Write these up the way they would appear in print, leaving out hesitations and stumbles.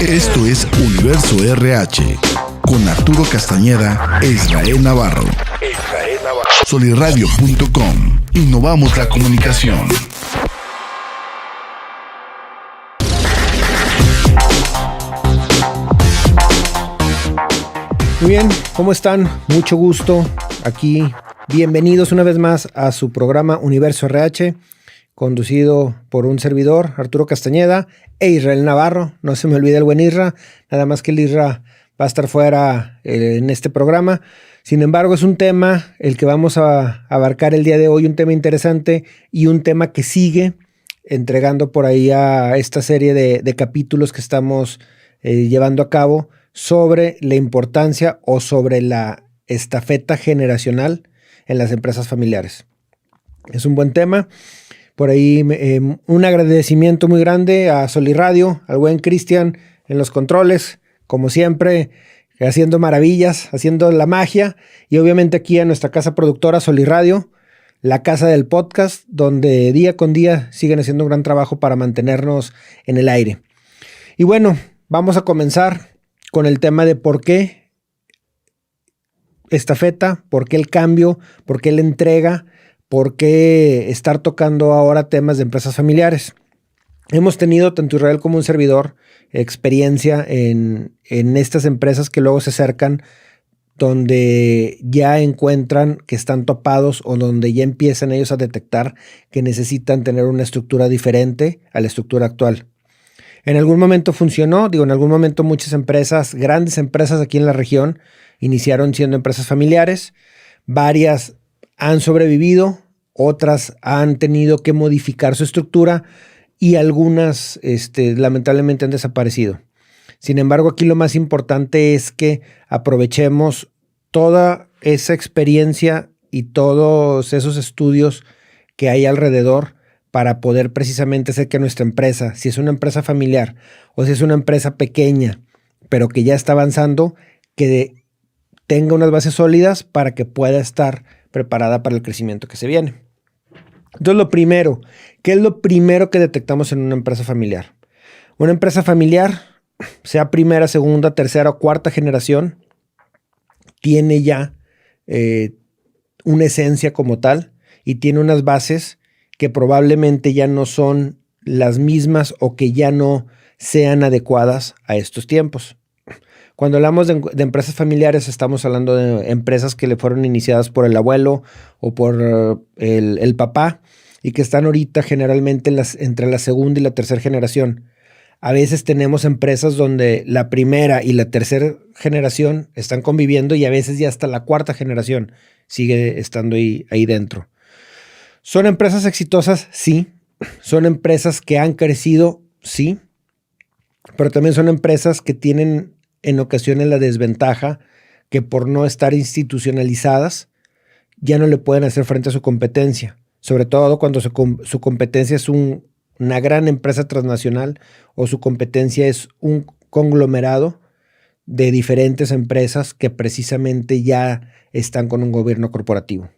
Esto es Universo RH con Arturo Castañeda e Israel Navarro. Solirradio.com. Innovamos la comunicación. Muy bien, ¿cómo están? Mucho gusto aquí. Bienvenidos una vez más a su programa Universo RH, conducido por un servidor, Arturo Castañeda, e Israel Navarro. No se me olvide el buen Isra, nada más que el Isra va a estar fuera en este programa. Sin embargo, es un tema el que vamos a abarcar el día de hoy, un tema interesante y un tema que sigue entregando por ahí a esta serie de capítulos que estamos llevando a cabo sobre la importancia o sobre la estafeta generacional en las empresas familiares. Es un buen tema. Por ahí un agradecimiento muy grande a Solirradio, al buen Cristian en los controles, como siempre, haciendo maravillas, haciendo la magia, y obviamente aquí a nuestra casa productora Solirradio, la casa del podcast, donde día con día siguen haciendo un gran trabajo para mantenernos en el aire. Y bueno, vamos a comenzar con el tema de por qué estafeta, por qué el cambio, por qué la entrega, por qué estar tocando ahora temas de empresas familiares. Hemos tenido, tanto Israel como un servidor, experiencia en estas empresas que luego se acercan, donde ya encuentran que están topados o donde ya empiezan ellos a detectar que necesitan tener una estructura diferente a la estructura actual. En algún momento funcionó, en algún momento muchas empresas, grandes empresas aquí en la región, iniciaron siendo empresas familiares. Varias han sobrevivido, otras han tenido que modificar su estructura y algunas lamentablemente han desaparecido. Sin embargo, aquí lo más importante es que aprovechemos toda esa experiencia y todos esos estudios que hay alrededor para poder precisamente hacer que nuestra empresa, si es una empresa familiar o si es una empresa pequeña, pero que ya está avanzando, que tenga unas bases sólidas para que pueda estar preparada para el crecimiento que se viene. Entonces, lo primero, ¿qué es lo primero que detectamos en una empresa familiar? Una empresa familiar, sea primera, segunda, tercera o cuarta generación, tiene ya una esencia como tal y tiene unas bases que probablemente ya no son las mismas o que ya no sean adecuadas a estos tiempos. Cuando hablamos de empresas familiares, estamos hablando de empresas que le fueron iniciadas por el abuelo o por el papá y que están ahorita generalmente entre la segunda y la tercera generación. A veces tenemos empresas donde la primera y la tercera generación están conviviendo y a veces ya hasta la cuarta generación sigue estando ahí dentro. ¿Son empresas exitosas? Sí. ¿Son empresas que han crecido? Sí. Pero también son empresas que tienen en ocasiones la desventaja que por no estar institucionalizadas ya no le pueden hacer frente a su competencia, sobre todo cuando su competencia es una gran empresa transnacional o su competencia es un conglomerado de diferentes empresas que precisamente ya están con un gobierno corporativo.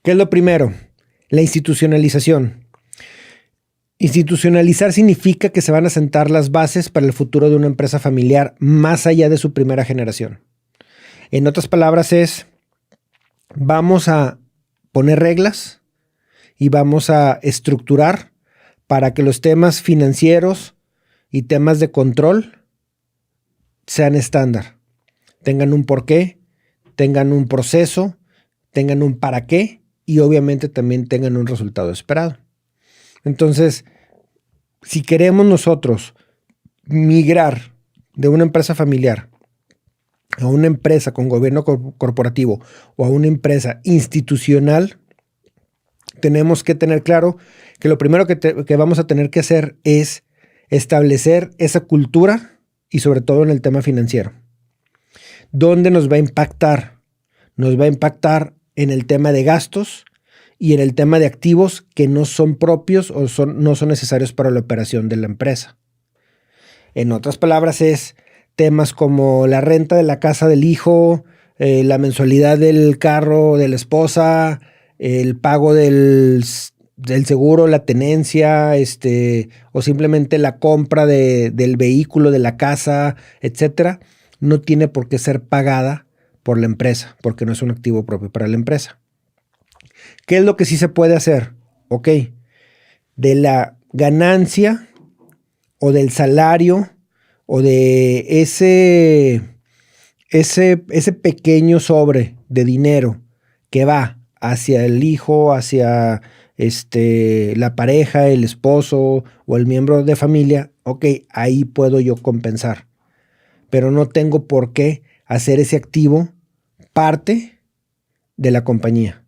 ¿Qué es lo primero? La institucionalización. Institucionalizar significa que se van a sentar las bases para el futuro de una empresa familiar más allá de su primera generación. En otras palabras vamos a poner reglas y vamos a estructurar para que los temas financieros y temas de control sean estándar. Tengan un porqué, tengan un proceso, tengan un para qué y obviamente también tengan un resultado esperado. Entonces, si queremos nosotros migrar de una empresa familiar a una empresa con gobierno corporativo o a una empresa institucional, tenemos que tener claro que lo primero que vamos a tener que hacer es establecer esa cultura y sobre todo en el tema financiero. ¿Dónde nos va a impactar? Nos va a impactar en el tema de gastos y en el tema de activos que no son propios o no son necesarios para la operación de la empresa. En otras palabras, es temas como la renta de la casa del hijo, la mensualidad del carro de la esposa, el pago del el seguro, la tenencia, o simplemente la compra del vehículo, de la casa, etcétera, no tiene por qué ser pagada por la empresa, porque no es un activo propio para la empresa. ¿Qué es lo que sí se puede hacer? Ok, de la ganancia o del salario o de ese pequeño sobre de dinero que va hacia el hijo, hacia la pareja, el esposo o el miembro de familia, ok, ahí puedo yo compensar. Pero no tengo por qué hacer ese activo parte de la compañía,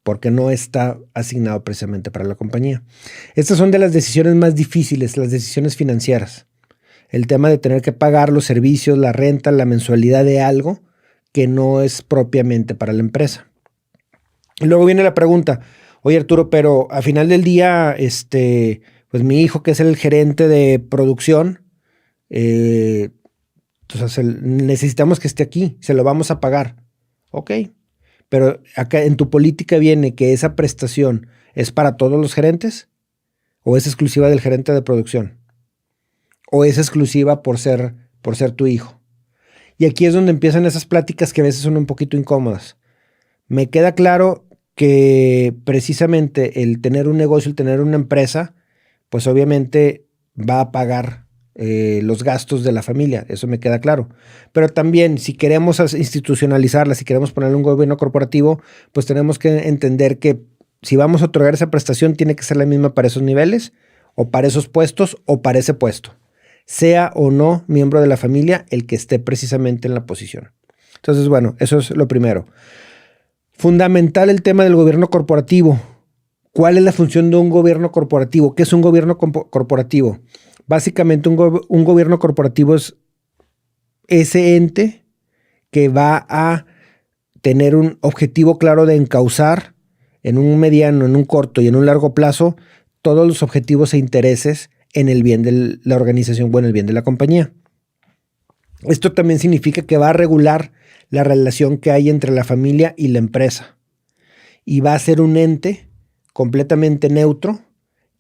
porque no está asignado precisamente para la compañía. Estas son de las decisiones más difíciles, las decisiones financieras. El tema de tener que pagar los servicios, la renta, la mensualidad de algo que no es propiamente para la empresa. Y luego viene la pregunta, oye Arturo, pero al final del día, pues mi hijo, que es el gerente de producción, entonces necesitamos que esté aquí, se lo vamos a pagar. Ok, pero acá en tu política viene que esa prestación es para todos los gerentes, o es exclusiva del gerente de producción, o es exclusiva por ser tu hijo. Y aquí es donde empiezan esas pláticas que a veces son un poquito incómodas. Me queda claro que precisamente el tener un negocio, el tener una empresa, pues obviamente va a pagar los gastos de la familia, eso me queda claro. Pero también si queremos institucionalizarla, si queremos ponerle un gobierno corporativo, pues tenemos que entender que si vamos a otorgar esa prestación tiene que ser la misma para esos niveles, o para esos puestos, o para ese puesto, sea o no miembro de la familia el que esté precisamente en la posición. Entonces, bueno, eso es lo primero. Fundamental el tema del gobierno corporativo. ¿Cuál es la función de un gobierno corporativo? ¿Qué es un gobierno corporativo? Básicamente un gobierno corporativo es ese ente que va a tener un objetivo claro de encauzar en un mediano, en un corto y en un largo plazo todos los objetivos e intereses en el bien de la organización o en el bien de la compañía. Esto también significa que va a regular la relación que hay entre la familia y la empresa y va a ser un ente completamente neutro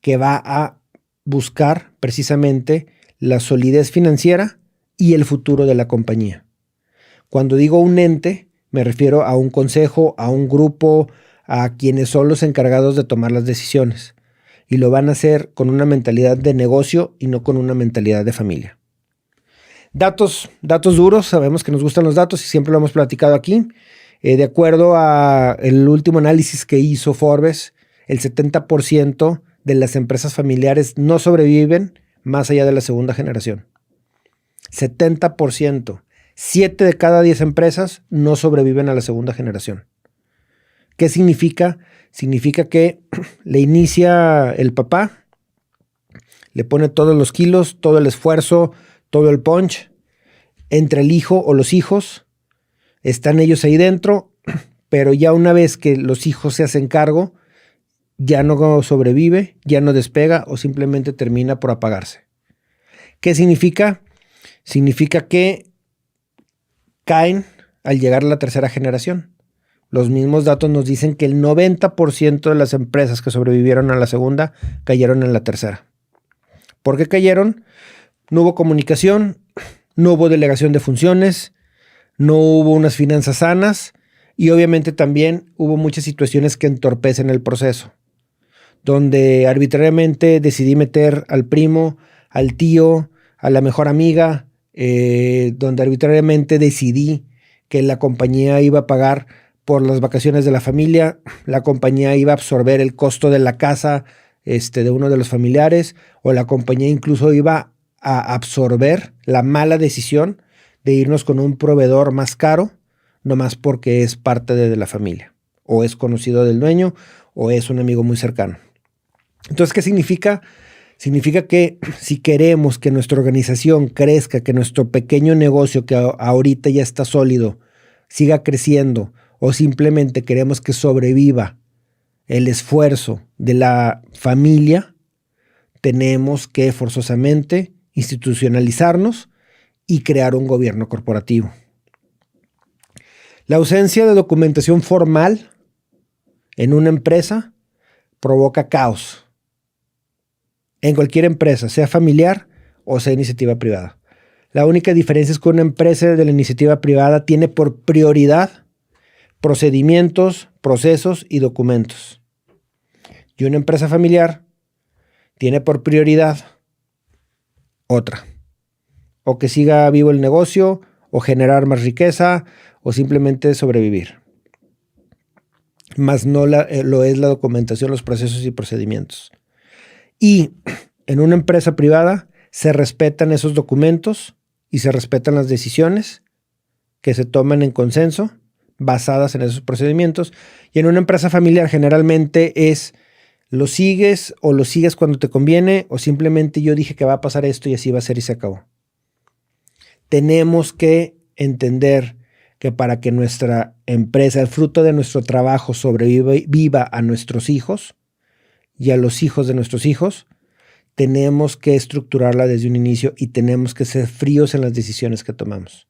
que va a buscar precisamente la solidez financiera y el futuro de la compañía. Cuando digo un ente, me refiero a un consejo, a un grupo, a quienes son los encargados de tomar las decisiones. Y lo van a hacer con una mentalidad de negocio y no con una mentalidad de familia. Datos duros, sabemos que nos gustan los datos y siempre lo hemos platicado aquí. De acuerdo al último análisis que hizo Forbes, el 70% de las empresas familiares no sobreviven más allá de la segunda generación. 70%. 7 de cada 10 empresas no sobreviven a la segunda generación. ¿Qué significa? Significa que le inicia el papá, le pone todos los kilos, todo el esfuerzo, todo el punch, entre el hijo o los hijos, están ellos ahí dentro, pero ya una vez que los hijos se hacen cargo, ya no sobrevive, ya no despega o simplemente termina por apagarse. ¿Qué significa? Significa que caen al llegar a la tercera generación. Los mismos datos nos dicen que el 90% de las empresas que sobrevivieron a la segunda cayeron en la tercera. ¿Por qué cayeron? No hubo comunicación, no hubo delegación de funciones, no hubo unas finanzas sanas y obviamente también hubo muchas situaciones que entorpecen el proceso, donde arbitrariamente decidí meter al primo, al tío, a la mejor amiga, donde arbitrariamente decidí que la compañía iba a pagar por las vacaciones de la familia, la compañía iba a absorber el costo de la casa de uno de los familiares, o la compañía incluso iba a absorber la mala decisión de irnos con un proveedor más caro, nomás porque es parte de la familia, o es conocido del dueño, o es un amigo muy cercano. Entonces, ¿qué significa? Significa que si queremos que nuestra organización crezca, que nuestro pequeño negocio que ahorita ya está sólido, siga creciendo, o simplemente queremos que sobreviva el esfuerzo de la familia, tenemos que forzosamente institucionalizarnos y crear un gobierno corporativo. La ausencia de documentación formal en una empresa provoca caos en cualquier empresa, sea familiar o sea iniciativa privada. La única diferencia es que una empresa de la iniciativa privada tiene por prioridad procedimientos, procesos y documentos. Y una empresa familiar tiene por prioridad otra. O que siga vivo el negocio, o generar más riqueza, o simplemente sobrevivir. Más no lo es la documentación, los procesos y procedimientos. Y en una empresa privada se respetan esos documentos y se respetan las decisiones que se toman en consenso basadas en esos procedimientos. Y en una empresa familiar generalmente es lo sigues o lo sigues cuando te conviene o simplemente yo dije que va a pasar esto y así va a ser y se acabó. Tenemos que entender que para que nuestra empresa, el fruto de nuestro trabajo sobreviva a nuestros hijos y a los hijos de nuestros hijos, tenemos que estructurarla desde un inicio y tenemos que ser fríos en las decisiones que tomamos.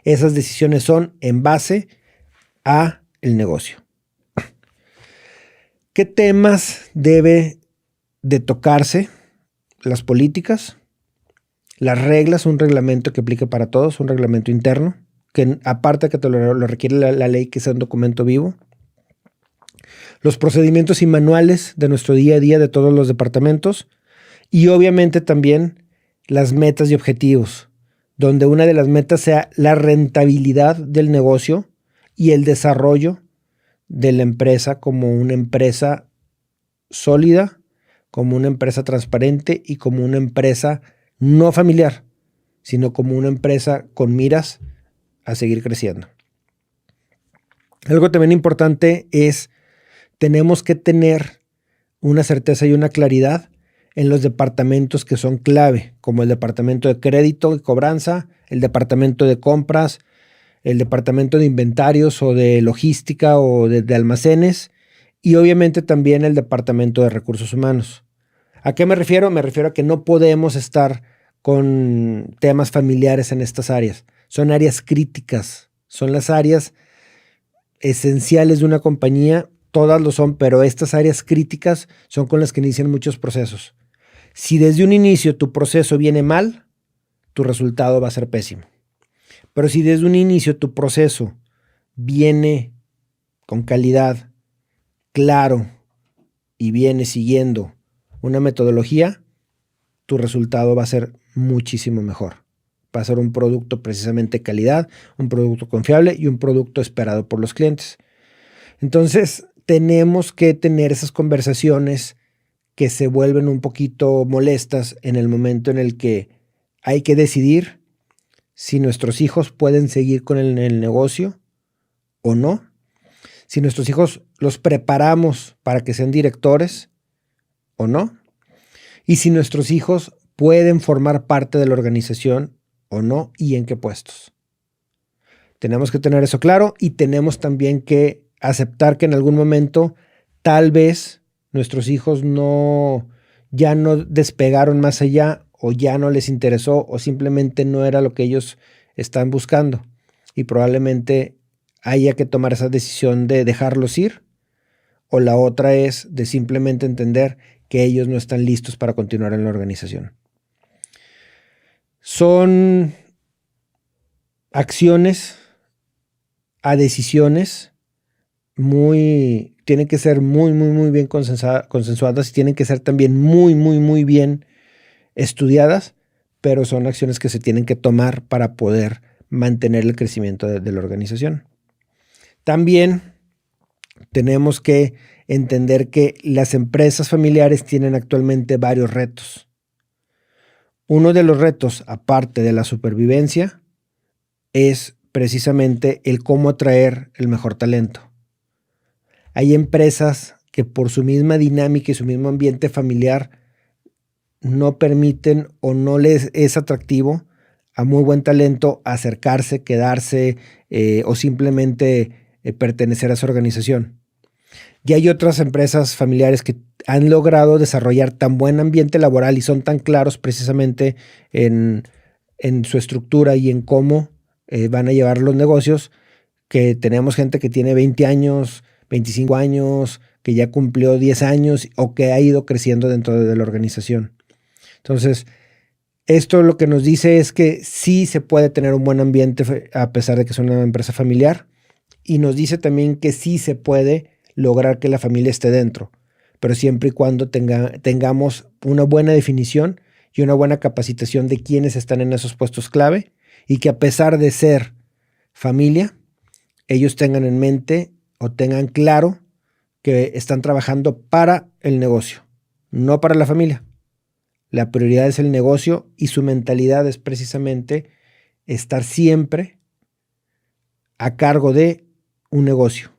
Esas decisiones son en base a el negocio. ¿Qué temas debe de tocarse? Las políticas, las reglas, un reglamento que aplique para todos, un reglamento interno, que aparte que te lo requiere la ley, que sea un documento vivo. Los procedimientos y manuales de nuestro día a día de todos los departamentos y obviamente también las metas y objetivos, donde una de las metas sea la rentabilidad del negocio y el desarrollo de la empresa como una empresa sólida, como una empresa transparente y como una empresa no familiar, sino como una empresa con miras a seguir creciendo. Algo también importante es, tenemos que tener una certeza y una claridad en los departamentos que son clave, como el departamento de crédito y cobranza, el departamento de compras, el departamento de inventarios o de logística o de almacenes y obviamente también el departamento de recursos humanos. ¿A qué me refiero? Me refiero a que no podemos estar con temas familiares en estas áreas. Son áreas críticas, son las áreas esenciales de una compañía, todas lo son, pero estas áreas críticas son con las que inician muchos procesos. Si desde un inicio tu proceso viene mal, tu resultado va a ser pésimo. Pero si desde un inicio tu proceso viene con calidad, claro, y viene siguiendo una metodología, tu resultado va a ser muchísimo mejor. Va a ser un producto precisamente de calidad, un producto confiable y un producto esperado por los clientes. Entonces, tenemos que tener esas conversaciones que se vuelven un poquito molestas en el momento en el que hay que decidir si nuestros hijos pueden seguir con el negocio o no. Si nuestros hijos los preparamos para que sean directores o no. Y si nuestros hijos pueden formar parte de la organización o no y en qué puestos. Tenemos que tener eso claro y tenemos también que aceptar que en algún momento tal vez nuestros hijos ya no despegaron más allá o ya no les interesó o simplemente no era lo que ellos están buscando y probablemente haya que tomar esa decisión de dejarlos ir o la otra es de simplemente entender que ellos no están listos para continuar en la organización. Son acciones a decisiones tienen que ser muy bien consensuadas y tienen que ser también muy bien estudiadas, pero son acciones que se tienen que tomar para poder mantener el crecimiento de la organización. También tenemos que entender que las empresas familiares tienen actualmente varios retos. Uno de los retos, aparte de la supervivencia, es precisamente el cómo atraer el mejor talento. Hay empresas que por su misma dinámica y su mismo ambiente familiar no permiten o no les es atractivo a muy buen talento acercarse, quedarse o simplemente pertenecer a su organización. Y hay otras empresas familiares que han logrado desarrollar tan buen ambiente laboral y son tan claros precisamente en su estructura y en cómo van a llevar los negocios, que tenemos gente que tiene 20 años, 25 años, que ya cumplió 10 años o que ha ido creciendo dentro de la organización. Entonces, esto lo que nos dice es que sí se puede tener un buen ambiente a pesar de que es una empresa familiar, y nos dice también que sí se puede lograr que la familia esté dentro, pero siempre y cuando tengamos una buena definición y una buena capacitación de quienes están en esos puestos clave, y que a pesar de ser familia, ellos tengan en mente o tengan claro que están trabajando para el negocio, no para la familia. La prioridad es el negocio y su mentalidad es precisamente estar siempre a cargo de un negocio,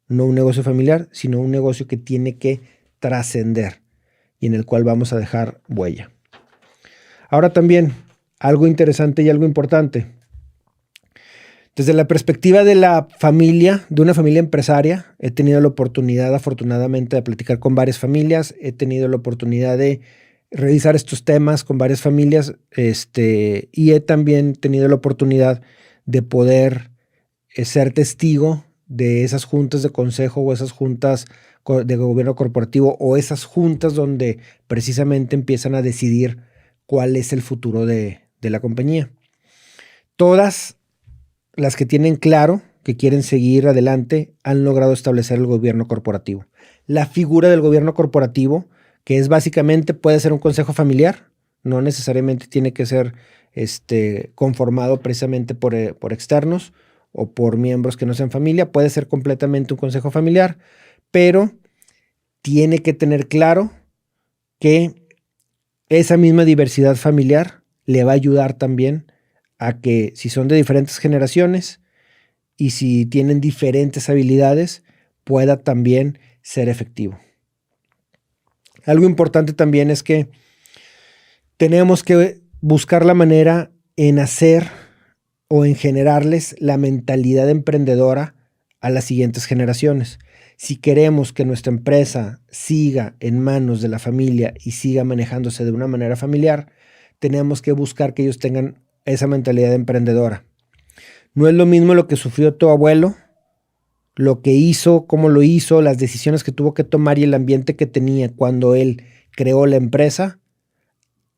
no un negocio familiar, sino un negocio que tiene que trascender y en el cual vamos a dejar huella. Ahora también, algo interesante y algo importante. Desde la perspectiva de la familia, de una familia empresaria, he tenido la oportunidad, afortunadamente, de platicar con varias familias, he tenido la oportunidad de revisar estos temas con varias familias, y he también tenido la oportunidad de poder ser testigo de esas juntas de consejo o esas juntas de gobierno corporativo o esas juntas donde precisamente empiezan a decidir cuál es el futuro de la compañía. Todas las que tienen claro que quieren seguir adelante han logrado establecer el gobierno corporativo. La figura del gobierno corporativo, que es básicamente, puede ser un consejo familiar, no necesariamente tiene que ser conformado precisamente por externos o por miembros que no sean familia, puede ser completamente un consejo familiar, pero tiene que tener claro que esa misma diversidad familiar le va a ayudar también a que, si son de diferentes generaciones y si tienen diferentes habilidades, pueda también ser efectivo. Algo importante también es que tenemos que buscar la manera en hacer o en generarles la mentalidad emprendedora a las siguientes generaciones. Si queremos que nuestra empresa siga en manos de la familia y siga manejándose de una manera familiar, tenemos que buscar que ellos tengan esa mentalidad emprendedora. No es lo mismo lo que sufrió tu abuelo, lo que hizo, cómo lo hizo, las decisiones que tuvo que tomar y el ambiente que tenía cuando él creó la empresa,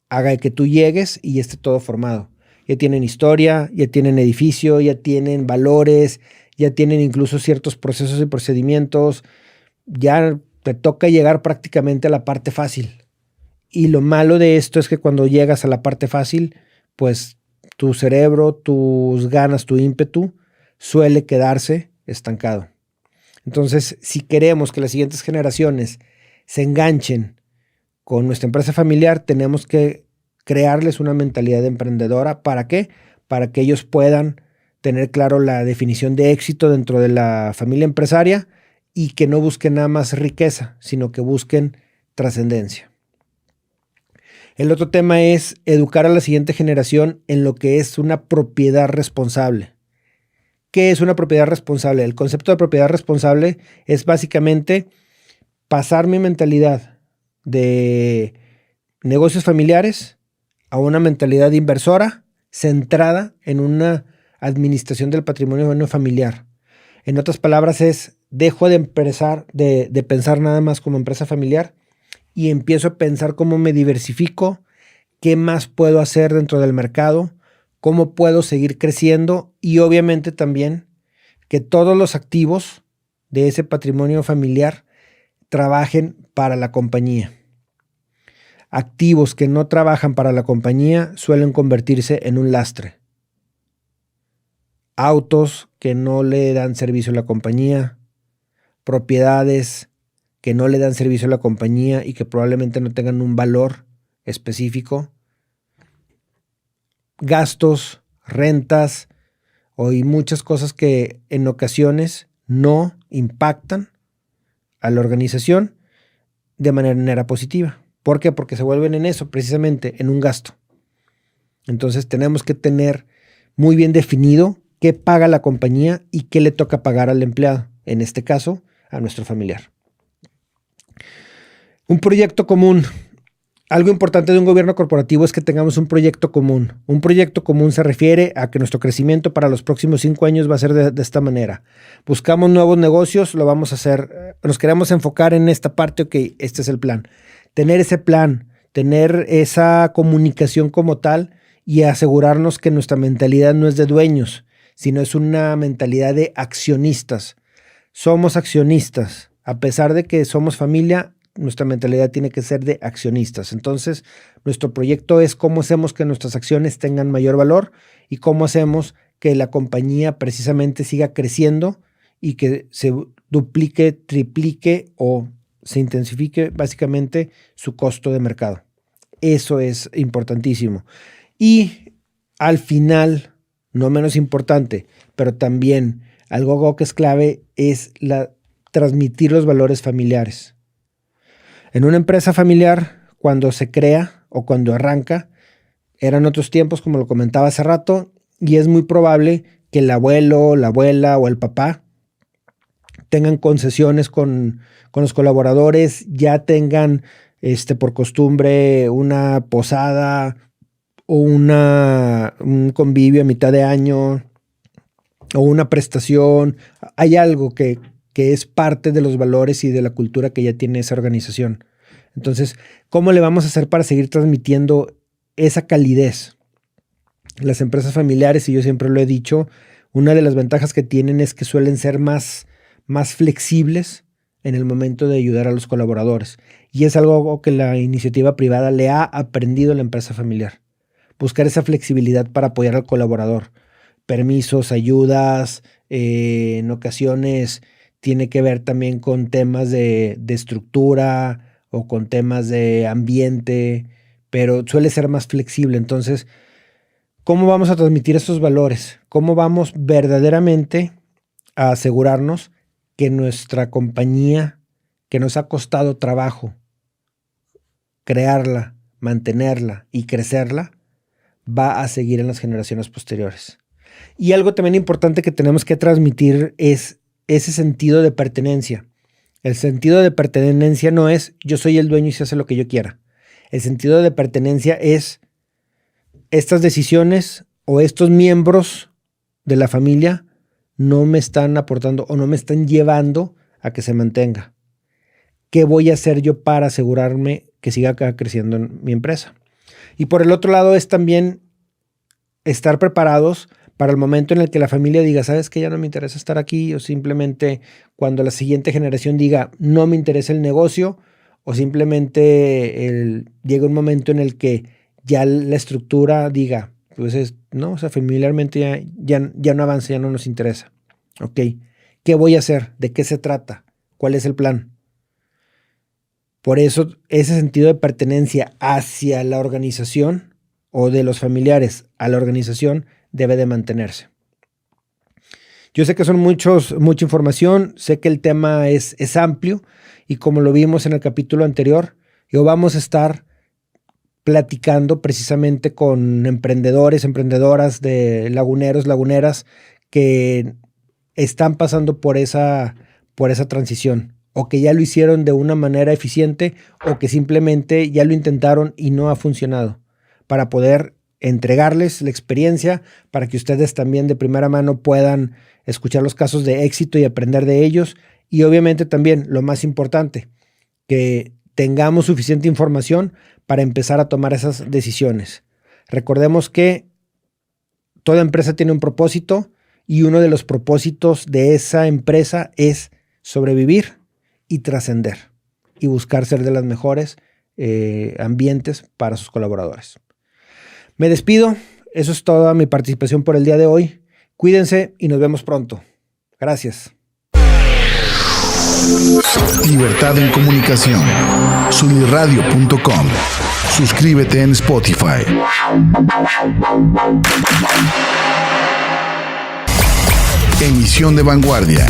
haga que tú llegues y esté todo formado. Ya tienen historia, ya tienen edificio, ya tienen valores, ya tienen incluso ciertos procesos y procedimientos. Ya te toca llegar prácticamente a la parte fácil. Y lo malo de esto es que cuando llegas a la parte fácil, pues tu cerebro, tus ganas, tu ímpetu suele quedarse estancado. Entonces, si queremos que las siguientes generaciones se enganchen con nuestra empresa familiar, tenemos que crearles una mentalidad emprendedora. ¿Para qué? Para que ellos puedan tener claro la definición de éxito dentro de la familia empresaria y que no busquen nada más riqueza, sino que busquen trascendencia. El otro tema es educar a la siguiente generación en lo que es una propiedad responsable. ¿Qué es una propiedad responsable? El concepto de propiedad responsable es básicamente pasar mi mentalidad de negocios familiares a una mentalidad inversora centrada en una administración del patrimonio familiar. En otras palabras, dejo de pensar nada más como empresa familiar y empiezo a pensar cómo me diversifico, qué más puedo hacer dentro del mercado, cómo puedo seguir creciendo y obviamente también que todos los activos de ese patrimonio familiar trabajen para la compañía. Activos que no trabajan para la compañía suelen convertirse en un lastre. Autos que no le dan servicio a la compañía, propiedades que no le dan servicio a la compañía y que probablemente no tengan un valor específico, gastos, rentas y muchas cosas que en ocasiones no impactan a la organización de manera positiva. ¿Por qué? Porque se vuelven en eso, precisamente en un gasto. Entonces tenemos que tener muy bien definido qué paga la compañía y qué le toca pagar al empleado, en este caso, a nuestro familiar. Un proyecto común Algo importante de un gobierno corporativo es que tengamos un proyecto común. Un proyecto común se refiere a que nuestro crecimiento para los próximos 5 años va a ser de esta manera. Buscamos nuevos negocios, lo vamos a hacer. Nos queremos enfocar en esta parte, ok, este es el plan. Tener ese plan, tener esa comunicación como tal y asegurarnos que nuestra mentalidad no es de dueños, sino es una mentalidad de accionistas. Somos accionistas. A pesar de que somos familia, nuestra mentalidad tiene que ser de accionistas. Entonces, nuestro proyecto es cómo hacemos que nuestras acciones tengan mayor valor y cómo hacemos que la compañía precisamente siga creciendo y que se duplique, triplique o se intensifique básicamente su costo de mercado. Eso es importantísimo. Y al final, no menos importante, pero también algo que es clave es transmitir los valores familiares. En una empresa familiar, cuando se crea o cuando arranca, eran otros tiempos, como lo comentaba hace rato, y es muy probable que el abuelo, la abuela o el papá tengan concesiones con los colaboradores, ya tengan por costumbre una posada o un convivio a mitad de año o una prestación. Hay algo que es parte de los valores y de la cultura que ya tiene esa organización. Entonces, ¿cómo le vamos a hacer para seguir transmitiendo esa calidez? Las empresas familiares, y yo siempre lo he dicho, una de las ventajas que tienen es que suelen ser más flexibles en el momento de ayudar a los colaboradores. Y es algo que la iniciativa privada le ha aprendido a la empresa familiar. Buscar esa flexibilidad para apoyar al colaborador. Permisos, ayudas, en ocasiones tiene que ver también con temas de estructura o con temas de ambiente, pero suele ser más flexible. Entonces, ¿cómo vamos a transmitir esos valores? ¿Cómo vamos verdaderamente a asegurarnos que nuestra compañía, que nos ha costado trabajo crearla, mantenerla y crecerla, va a seguir en las generaciones posteriores? Y algo también importante que tenemos que transmitir es ese sentido de pertenencia. El sentido de pertenencia no es yo soy el dueño y se hace lo que yo quiera. El sentido de pertenencia es estas decisiones o estos miembros de la familia no me están aportando o no me están llevando a que se mantenga. ¿Qué voy a hacer yo para asegurarme que siga creciendo en mi empresa? Y por el otro lado es también estar preparados para el momento en el que la familia diga, ¿sabes qué? Ya no me interesa estar aquí, o simplemente cuando la siguiente generación diga, no me interesa el negocio, o simplemente llega un momento en el que ya la estructura diga, pues no, o sea, familiarmente ya no avanza, ya no nos interesa. Ok, ¿qué voy a hacer? ¿De qué se trata? ¿Cuál es el plan? Por eso ese sentido de pertenencia hacia la organización o de los familiares a la organización debe de mantenerse. Yo sé que son mucha información, sé que el tema es amplio y como lo vimos en el capítulo anterior, vamos a estar platicando precisamente con emprendedores, emprendedoras de laguneros, laguneras que están pasando por esa transición o que ya lo hicieron de una manera eficiente o que simplemente ya lo intentaron y no ha funcionado, para poder entregarles la experiencia para que ustedes también de primera mano puedan escuchar los casos de éxito y aprender de ellos. Y obviamente también, lo más importante, que tengamos suficiente información para empezar a tomar esas decisiones. Recordemos que toda empresa tiene un propósito y uno de los propósitos de esa empresa es sobrevivir y trascender y buscar ser de las mejores ambientes para sus colaboradores. Me despido. Eso es toda mi participación por el día de hoy. Cuídense y nos vemos pronto. Gracias. Libertad en comunicación. Sunirradio.com. Suscríbete en Spotify. Emisión de vanguardia.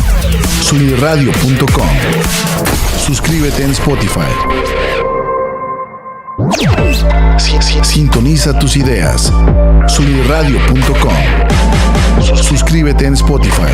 Sunirradio.com. Suscríbete en Spotify. Sintoniza tus ideas. Sunirradio.com. Suscríbete en Spotify.